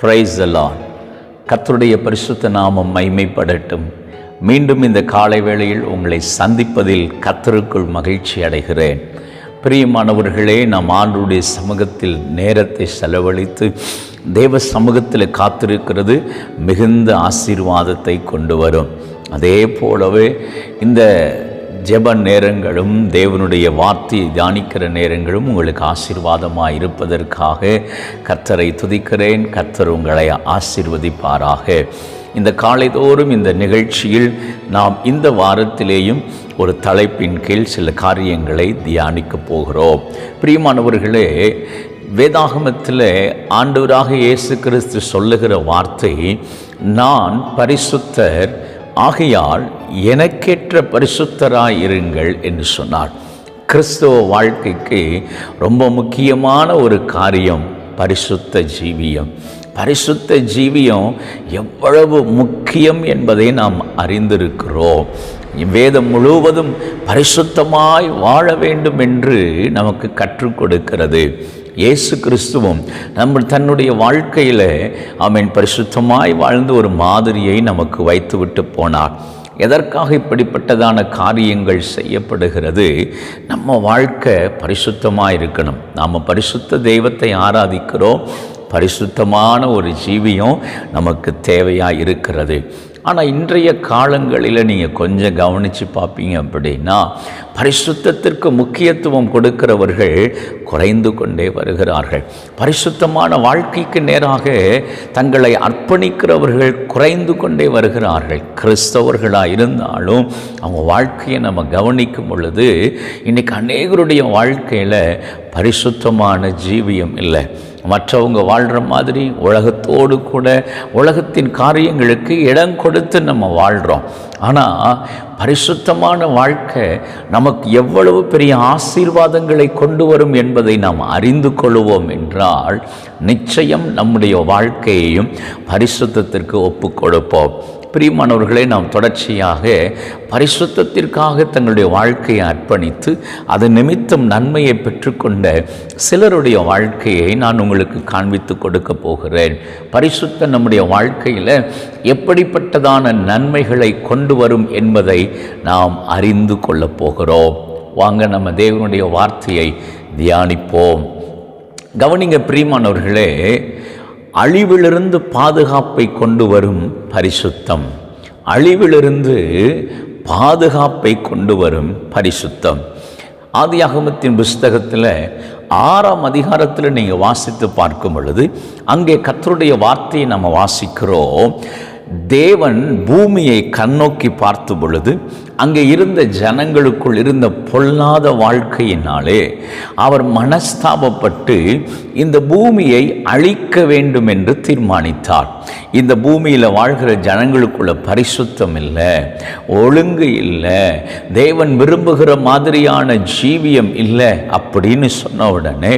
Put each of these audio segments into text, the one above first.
Praise the Lord. கர்த்தருடைய பரிசுத்த நாமம் மகிமைப்படட்டும். மீண்டும் இந்த காலை வேளையில் உங்களை சந்திப்பதில் கர்த்தருக்குள் மகிழ்ச்சி அடைகிறேன். பிரியமானவர்களே, நாம் ஆண்டவருடைய சமூகத்தில் நேரத்தை செலவழித்து தேவ சமூகத்தில் காத்திருக்கிறது மிகுந்த ஆசீர்வாதத்தை கொண்டு வரும். அதே போலவே இந்த ஜெப நேரங்களும் தேவனுடைய வார்த்தையை தியானிக்கிற நேரங்களும் உங்களுக்கு ஆசீர்வாதமாக இருப்பதற்காக கர்த்தரை துதிக்கிறேன். கர்த்தர் உங்களை ஆசீர்வதிப்பாராக. இந்த காலைதோறும் இந்த நிகழ்ச்சியில் நாம் இந்த வாரத்திலேயும் ஒரு தலைப்பின் கீழ் சில காரியங்களை தியானிக்க போகிறோம். பிரியமானவர்களே, வேதாகமத்தில் ஆண்டவராக இயேசு கிறிஸ்து சொல்லுகிற வார்த்தை, நான் பரிசுத்தர் ஆகையால் எனக்கேற்ற பரிசுத்தராயிருங்கள் என்று சொன்னார். கிறிஸ்தவ வாழ்க்கைக்கு ரொம்ப முக்கியமான ஒரு காரியம் பரிசுத்த ஜீவியம். பரிசுத்த ஜீவியம் எவ்வளவு முக்கியம் என்பதை நாம் அறிந்திருக்கிறோம். வேதம் முழுவதும் பரிசுத்தமாய் வாழ வேண்டும் என்று நமக்கு கற்றுக் கொடுக்கிறது. இயேசு கிறிஸ்துவும் தன்னுடைய வாழ்க்கையில் பரிசுத்தமாய் வாழ்ந்து ஒரு மாதிரியை நமக்கு வைத்துவிட்டு போனார். எதற்காக இப்படிப்பட்டதான காரியங்கள் செய்யப்படுகிறது? நம்ம வாழ்க்கை பரிசுத்தமாக இருக்கணும். நாம் பரிசுத்த தெய்வத்தை ஆராதிக்கிறோம். பரிசுத்தமான ஒரு ஜீவியம் நமக்கு தேவையாக இருக்கிறது. ஆனால் இன்றைய காலங்களில் நீங்கள் கொஞ்சம் கவனித்து பார்ப்பீங்க அப்படின்னா, பரிசுத்தத்திற்கு முக்கியத்துவம் கொடுக்கிறவர்கள் குறைந்து கொண்டே வருகிறார்கள். பரிசுத்தமான வாழ்க்கைக்கு நேராக தங்களை அர்ப்பணிக்கிறவர்கள் குறைந்து கொண்டே வருகிறார்கள். கிறிஸ்தவர்களாக இருந்தாலும் அவங்க வாழ்க்கையை நம்ம கவனிக்கும் பொழுது இன்றைக்கி அநேகருடைய வாழ்க்கையில் பரிசுத்தமான ஜீவியம் இல்லை. மற்றவங்க வாழ்கிற மாதிரி உலகத்தோடு கூட உலகத்தின் காரியங்களுக்கு இடம் கொடுத்து நம்ம வாழ்கிறோம். ஆனால் பரிசுத்தமான வாழ்க்கை நமக்கு எவ்வளவு பெரிய ஆசீர்வாதங்களை கொண்டு வரும் என்பதை நாம் அறிந்து கொள்வோம் என்றால் நிச்சயம் நம்முடைய வாழ்க்கையையும் பரிசுத்தத்திற்கு ஒப்பு கொடுப்போம். பிரியமானவர்களே, நாம் தொடர்ச்சியாக பரிசுத்தத்திற்காக தங்களுடைய வாழ்க்கையை அர்ப்பணித்து அது நிமித்தம் நன்மையை பெற்றுக்கொண்ட சிலருடைய வாழ்க்கையை நான் உங்களுக்கு காண்பித்து கொடுக்க போகிறேன். பரிசுத்தம் நம்முடைய வாழ்க்கையில் எப்படிப்பட்டதான நன்மைகளை கொண்டு வரும் என்பதை நாம் அறிந்து கொள்ளப் போகிறோம். வாங்க நம்ம தேவனுடைய வார்த்தையை தியானிப்போம். கவனிங்க பிரியமானவர்களே, அழிவிலிருந்து பாதுகாப்பை கொண்டு வரும் பரிசுத்தம். அழிவிலிருந்து பாதுகாப்பை கொண்டு வரும் பரிசுத்தம். ஆதியாகமத்தின் புஸ்தகத்தில் 6ஆம் அதிகாரத்தில் நீங்கள் வாசித்து பார்க்கும் பொழுது அங்கே கர்த்தருடைய வார்த்தையை நம்ம வாசிக்கிறோம். தேவன் பூமியை கண்ணோக்கி பார்த்த பொழுது அங்கே இருந்த ஜனங்களுக்குள் இருந்த பொல்லாத வாழ்க்கையினாலே அவர் மனஸ்தாபப்பட்டு இந்த பூமியை அழிக்க வேண்டும் என்று தீர்மானித்தார். இந்த பூமியில் வாழ்கிற ஜனங்களுக்குள்ள பரிசுத்தம் இல்லை, ஒழுங்கு இல்லை, தேவன் விரும்புகிற மாதிரியான ஜீவியம் இல்லை அப்படின்னு சொன்ன உடனே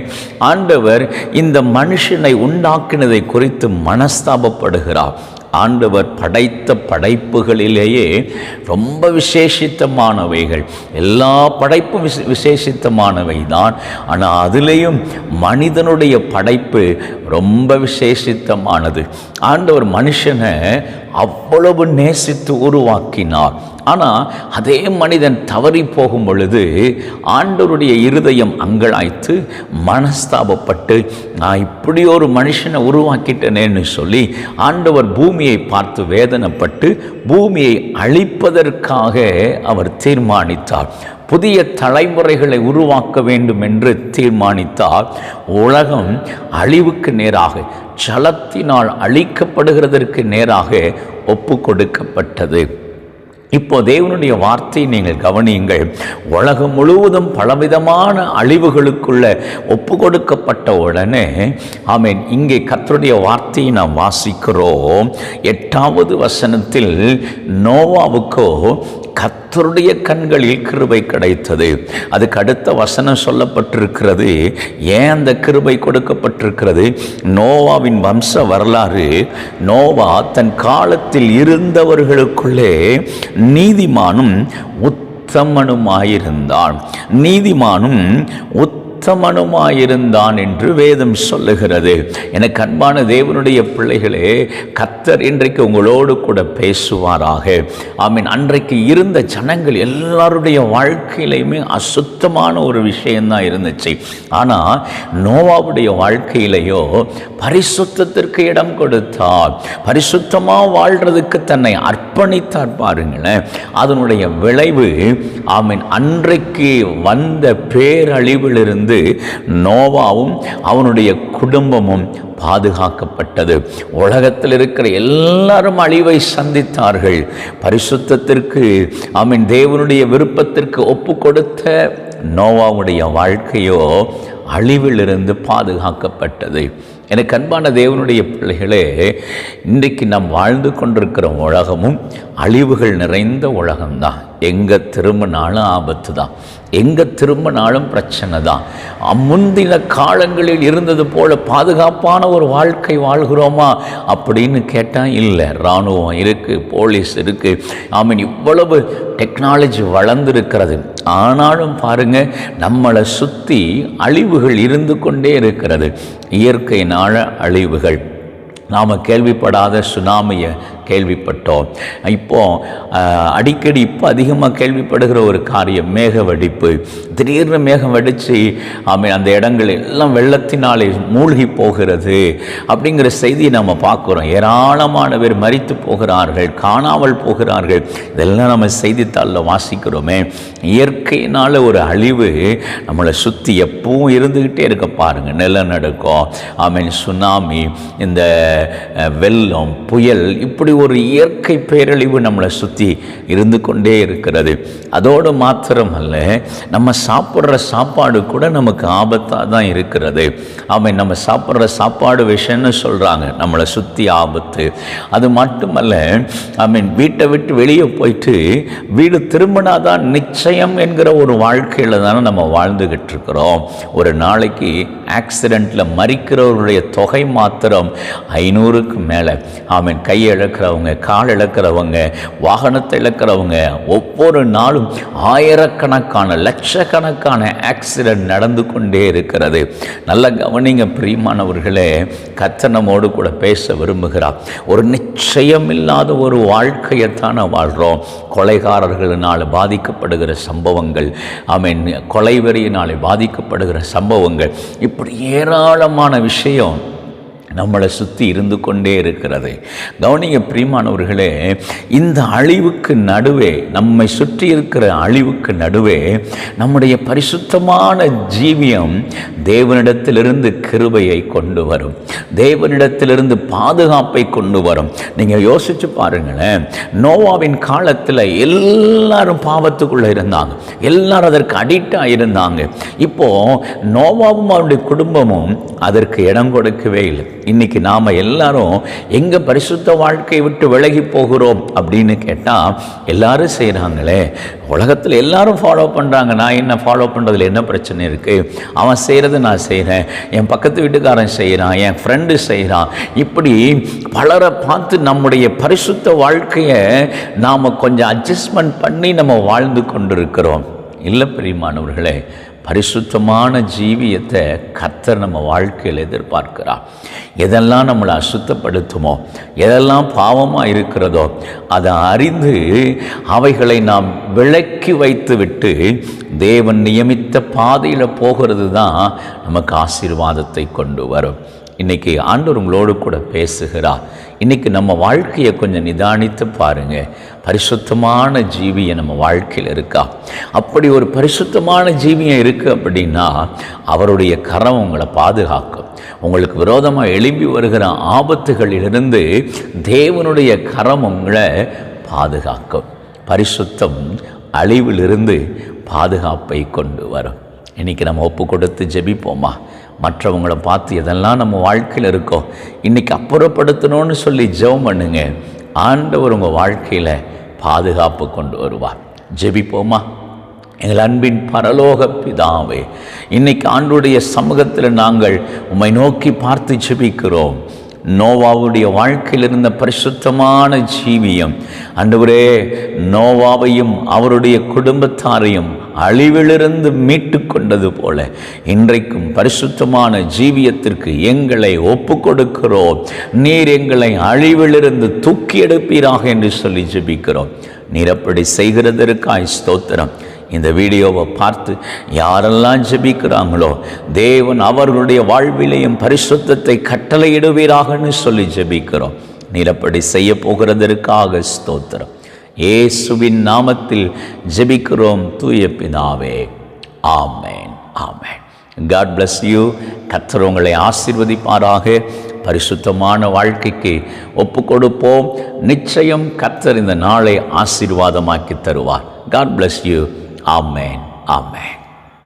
ஆண்டவர் இந்த மனுஷனை உண்டாக்கினதை குறித்து மனஸ்தாபப்படுகிறார். ஆண்டவர் படைத்த படைப்புகளிலேயே ரொம்ப விசேஷித்தமானவைகள். எல்லா படைப்பும் விசேஷித்தமானவை தான். ஆனால் அதுலேயும் மனிதனுடைய படைப்பு ரொம்ப விசேஷித்தமானது. ஆண்டவர் மனுஷனை அவ்வளவு நேசித்து உருவாக்கினார். ஆனால் அதே மனிதன் தவறி போகும் பொழுது ஆண்டவருடைய இருதயம் அங்கலாய்த்து மனஸ்தாபப்பட்டு, நான் இப்படி ஒரு மனுஷனை உருவாக்கிட்டேனேன்னு சொல்லி ஆண்டவர் பூமியை பார்த்து வேதனைப்பட்டு பூமியை அழிப்பதற்காக அவர் தீர்மானித்தார். புதிய தலைமுறைகளை உருவாக்க வேண்டும் என்று தீர்மானித்தார். உலகம் அழிவுக்கு நேராக, ஜலத்தினால் அழிக்கப்படுகிறதற்கு நேராக ஒப்பு கொடுக்கப்பட்டது. இப்போ தேவனுடைய வார்த்தையை நீங்கள் கவனியுங்கள். உலகம் முழுவதும் பலவிதமான அழிவுகளுக்குள்ள ஒப்பு கொடுக்கப்பட்ட உடனே இங்கே கர்த்தருடைய வார்த்தையை நாம் வாசிக்கிறோம். 8வது வசனத்தில் நோவாவுக்கோ கர்த்தருடைய கண்களில் கிருபை கிடைத்தது. அதுக்கு அடுத்த வசனம் சொல்லப்பட்டிருக்கிறது. ஏன் அந்த கிருபை கொடுக்கப்பட்டிருக்கிறது? நோவாவின் வம்ச வரலாறு. நோவா தன் காலத்தில் இருந்தவர்களுக்குள்ளே நீதிமானும் உத்தமனுமாயிருந்தான். நீதிமானும் உத்தமனுமாயிருந்தான் என்று வேதம் சொல்லுகிறது. எனக்கு அன்பான தேவனுடைய பிள்ளைகளே, கர்த்தர் இன்றைக்கு உங்களோடு கூட பேசுவாராக. ஆமீன். அன்றைக்கு இருந்த ஜனங்கள் எல்லாருடைய வாழ்க்கையிலையுமே அசுத்தமான ஒரு விஷயம்தான் இருந்துச்சு. ஆனால் நோவாவுடைய வாழ்க்கையிலேயோ பரிசுத்தத்திற்கு இடம் கொடுத்தார், பரிசுத்தமாக வாழ்றதுக்கு தன்னை அர்ப்பணித்தார். பாருங்களேன், அதனுடைய விளைவு ஆமீன் அன்றைக்கு வந்த பேரழிவிலிருந்து நோவாவும் அவனுடைய குடும்பமும் பாதுகாக்கப்பட்டது. உலகத்தில் இருக்கிற எல்லாரும் அழிவை சந்தித்தார்கள். பரிசுத்தத்திற்கு ஆமீன் தேவனுடைய விருப்பத்திற்கு ஒப்பு கொடுத்த நோவாவுடைய வாழ்க்கையோ அழிவிலிருந்து பாதுகாக்கப்பட்டது. எனக்கு அன்பான தேவனுடைய பிள்ளைகளே, இன்றைக்கு நாம் வாழ்ந்து கொண்டிருக்கிற உலகமும் அழிவுகள் நிறைந்த உலகம்தான். எங்கே திரும்பினாலும் ஆபத்து தான், எங்கே திரும்பினாலும் பிரச்சனை தான். முந்தின காலங்களில் இருந்தது போல பாதுகாப்பான ஒரு வாழ்க்கை வாழ்கிறோமா அப்படின்னு கேட்டால் இல்லை. இராணுவம் இருக்குது, போலீஸ் இருக்குது, ஆமீன் இவ்வளவு டெக்னாலஜி வளர்ந்துருக்கிறது. ஆனாலும் பாருங்கள், நம்மளை சுற்றி அழிவுகள் இருந்து கொண்டே இருக்கிறது. இயற்கையினால் அழிவுகள், நாம் கேள்விப்படாத சுனாமியை கேள்விப்பட்டோம். அடிக்கடி இப்போ அதிகமாக கேள்விப்படுகிற ஒரு காரியம் மேக வெடிப்பு. திடீர்னு மேகம் வெடித்து அந்த இடங்கள் எல்லாம் வெள்ளத்தினாலே மூழ்கி போகிறது அப்படிங்கிற செய்தியை நம்ம பார்க்குறோம். ஏராளமான பேர் மரித்து போகிறார்கள், காணாமல் போகிறார்கள். இதெல்லாம் நம்ம செய்தித்தாளில் வாசிக்கிறோமே. இயற்கையினால் ஒரு அழிவு நம்மளை சுற்றி எப்பவும் இருந்துக்கிட்டே இருக்க பாருங்கள். நிலநடுக்கம், ஆமீன் சுனாமி, இந்த வெள்ளம், புயல், இப்படி ஒரு இயற்கை பேரழிவு நம்மளை சுற்றி இருந்து கொண்டே இருக்கிறது. அதோடு மாத்திரமல்ல, நம்ம சாப்பிட்ற சாப்பாடு கூட நமக்கு ஆபத்தாக தான் இருக்கிறது. ஆமாம், நம்ம சாப்பிட்ற சாப்பாடு விஷயம்னு சொல்கிறாங்க, நம்மளை சுற்றி ஆபத்து. அது மட்டுமல்ல, வீட்டை விட்டு வெளியே போயிட்டு வீடு திரும்பினாதான் நிச்சயம் என்கிற ஒரு வாழ்க்கையில் தானே நம்ம வாழ்ந்துக்கிட்டு இருக்கிறோம். ஒரு நாளைக்கு ஆக்சிடெண்ட்டில் மரிக்கிறவருடைய தொகை மாத்திரம் 500க்கு மேலே. கை இழக்கிறவங்க, கால் இழக்கிறவங்க, வாகனத்தை இழக்கிறவங்க, ஒவ்வொரு நாளும் ஆயிரக்கணக்கான லட்சக்கணக்கான ஆக்சிடெண்ட் நடந்து கொண்டே இருக்கிறது. நல்ல கவனிங்க பிரியமானவர்களே, கர்த்தர் நம்மோடு கூட பேச விரும்புகிறார். ஒரு நிச்சயம் இல்லாத ஒரு வாழ்க்கையைத்தான வாழ்கிறோம். கொலைகாரர்களினால் பாதிக்கப்படுகிற சம்பவங்கள், கொலைவெறியினால் பாதிக்கப்படுகிற சம்பவங்கள், இப்படி ஏராளமான விஷயம் நம்மளை சுற்றி இருந்து கொண்டே இருக்கிறது. கவனிங்க பிரியமானவர்களே, இந்த அழிவுக்கு நடுவே, நம்மை சுற்றி இருக்கிற அழிவுக்கு நடுவே நம்முடைய பரிசுத்தமான ஜீவியம் தேவனிடத்திலிருந்து கிருபையை கொண்டு வரும், தேவனிடத்திலிருந்து பாதுகாப்பை கொண்டு வரும். நீங்கள் யோசிச்சு பாருங்களேன், நோவாவின் காலத்தில் எல்லாரும் பாவத்துக்குள்ளே இருந்தாங்க, எல்லாரும் அதற்கு அடிக்டாக இருந்தாங்க. இப்போது நோவாவும் அவருடைய குடும்பமும் அதற்கு இடம் கொடுக்கவே இல்லை. இன்னைக்கு நாம் எல்லாரும் எங்கே பரிசுத்த வாழ்க்கையை விட்டு விலகி போகிறோம் அப்படின்னு கேட்டால், எல்லாரும் செய்கிறாங்களே, உலகத்தில் எல்லாரும் ஃபாலோ பண்ணுறாங்க, நான் என்ன ஃபாலோ பண்ணுறதுல என்ன பிரச்சனை இருக்குது? அவன் செய்கிறத நான் செய்கிறேன், என் பக்கத்து வீட்டுக்காரன் செய்கிறான், என் ஃப்ரெண்டு செய்கிறான், இப்படி பலரை பார்த்து நம்முடைய பரிசுத்த வாழ்க்கையை நாம் கொஞ்சம் அட்ஜஸ்ட்மெண்ட் பண்ணி நம்ம வாழ்ந்து கொண்டிருக்கிறோம். இல்லை பிரியமானவர்களே, பரிசுத்தமான ஜீவியத்தை கர்த்தர் நம்ம வாழ்க்கையில் எதிர்பார்க்கிறார். எதெல்லாம் நம்மளை அசுத்தப்படுத்துமோ, எதெல்லாம் பாவமாக இருக்கிறதோ அதை அறிந்து அவைகளை நாம் விலக்கி வைத்து விட்டு தேவன் நியமித்த பாதையில் போகிறது தான் நமக்கு ஆசீர்வாதத்தை கொண்டு வரும். இன்றைக்கி ஆண்டவர் உங்களோடு கூட பேசுகிறார். இன்றைக்கி நம்ம வாழ்க்கையை கொஞ்சம் நிதானித்து பாருங்கள். பரிசுத்தமான ஜீவியம் நம்ம வாழ்க்கையில் இருக்கா? அப்படி ஒரு பரிசுத்தமான ஜீவியம் இருக்குது அப்படின்னா அவருடைய கரம் உங்களை பாதுகாக்கும். உங்களுக்கு விரோதமாக எழும்பி வருகிற ஆபத்துகளிலிருந்து தேவனுடைய கரம் உங்களை பாதுகாக்கும். பரிசுத்தம் அழிவிலிருந்து பாதுகாப்பை கொண்டு வரும். இன்றைக்கி நம்ம ஒப்பு கொடுத்து ஜெபிப்போமா? மற்றவங்களை பார்த்து எதெல்லாம் நம்ம வாழ்க்கையில் இருக்கோ இன்றைக்கி அப்புறப்படுத்தணும்னு சொல்லி ஜெபம் பண்ணுங்க. ஆண்டவர் உங்கள் வாழ்க்கையில் பாதுகாப்பு கொண்டு வருவார். ஜெபிப்போமா? எங்கள் அன்பின் பரலோக பிதாவே, இன்னைக்கு ஆண்டவருடைய சமூகத்தில் நாங்கள் உம்மை நோக்கி பார்த்து ஜெபிக்கிறோம். நோவாவுடைய வாழ்க்கையில் இருந்த பரிசுத்தமான ஜீவியம் ஆண்டவரே, நோவாவையும் அவருடைய குடும்பத்தாரையும் அழிவிலிருந்து மீட்டு கொண்டது போல இன்றைக்கும் பரிசுத்தமான ஜீவியத்திற்கு எங்களை ஒப்பு கொடுக்கிறோம். நீர் எங்களை அழிவிலிருந்து தூக்கி எடுப்பீராக என்று சொல்லி ஜெபிக்கிறோம். நீர் அப்படி செய்கிறதற்காய் ஸ்தோத்திரம். இந்த வீடியோவை பார்த்து யாரெல்லாம் ஜெபிக்கிறாங்களோ தேவன் அவர்களுடைய வாழ்விலையும் பரிசுத்தத்தை கட்டளையிடுவீராகன்னு சொல்லி ஜெபிக்கிறோம். நீர் அப்படி செய்ய போகிறதற்காக ஸ்தோத்திரம். இயேசுவின் நாமத்தில் ஜெபிக்கிறோம் தூய பிதாவே. Amen, amen. God bless you. கர்த்தர் உங்களை ஆசீர்வதிப்பாராக. பரிசுத்தமான வாழ்க்கைக்கு ஒப்பு கொடுப்போம். நிச்சயம் கர்த்தர் இந்த நாளை ஆசீர்வாதமாக்கி தருவார். God bless you. Amen, amen.